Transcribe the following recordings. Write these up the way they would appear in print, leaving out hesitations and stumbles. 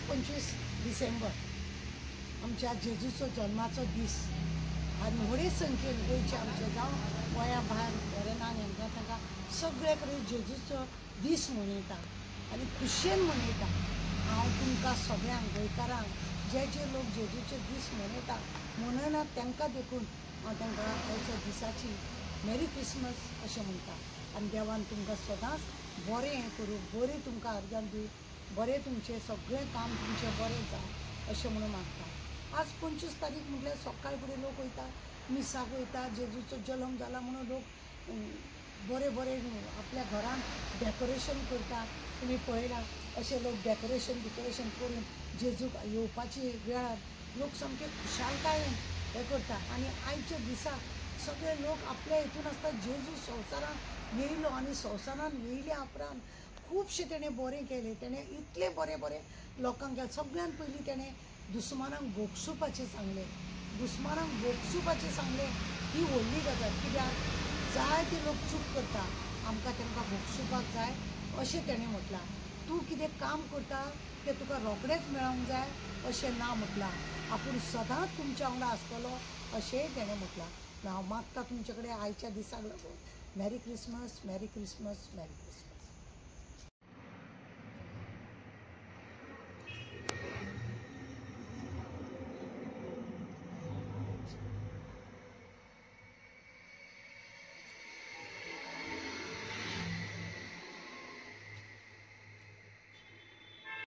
25 डिसेंबर आमच्या जेजूचो जल्माचो दीस आनी व्हडे संख्येन गोंयचे आमचे जावं गोंया भायर फॉरेनाक हांगा तांकां सगळे कडेन जेजूचो दीस मनयता आनी खुशयेन मनयता। हांव तुमकां सगळ्यांक गोंयकारांक जे जे लोक जेजूचे दीस मनयता मनयनात तांकां देखून हांव तांकां आयच्या दिसाची मेरी क्रिसमस अशें म्हणटा आनी देवान तुमकां सदांच बरें हें करूं, बरें तुमकां आर्गां दी, बरें तुमचें सगळें काम तुमचें बरें जावं अशें म्हणून मागता। आज 25 तारीख म्हटल्यार सकाळी फुडें लोक वयता मिसाक वयता, जेजूचो जल्म जाला म्हणून लोक बरें बरें आपल्या घरान डेकोरेशन करता। तुमी पळयलां अशें लोक डेकोरेशन करून जेजूक येवपाची वेळार लोक सामके खुशालकायेन हें करता आनी आयच्या दिसाक सगळे लोक आपल्या हितून आसता जेजू संवसारान येयलो आनी संवसारान येयल्या उपरांत खुबशें तेणें बरें केलें, तेणें इतलें बरें बरें लोकांक केलें। सगळ्यान पयलीं तेणें दुस्मानांक भोगसुपाचें सांगलें, दुस्मानांक भोगसुपाचें सांगलें ही व्हडली गजाल। कित्याक जायते लोक चूक करता, आमकां तांकां भोगसुपाक जाय अशें तेणें म्हटलां। तूं कितें काम करता तें तुका रोखडेंच मेळोंक जाय अशें ना म्हटलां, आपूण सदांच तुमच्या वांगडा आसतलो अशेंय तेणें म्हटलां। हांव मागतां तुमचे कडेन आयच्या दिसाक लागून मेरी क्रिसमस, मेरी क्रिसमस, मेरी क्रिसमस।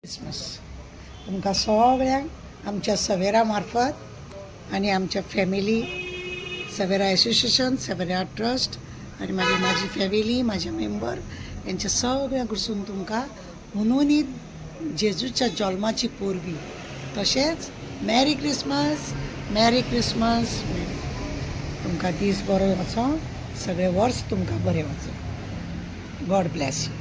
क्रिसमस तुमकां सगळ्यांक आमच्या सवेरा मार्फत आनी आमच्या फॅमिली सवेरा एसोसिएशन, सवेरा ट्रस्ट आनी म्हाजी फॅमिली, म्हाजे मेंबर हेंच्या सगळ्यांक कडसून तुमकां मनोनीत जेजूच्या जल्माची पोरबी तशेंच मेरी क्रिसमस, मेरी क्रिसमस। तुमकां दीस बरो वचो, सगळें वर्स तुमकां बरें वचो। God bless you.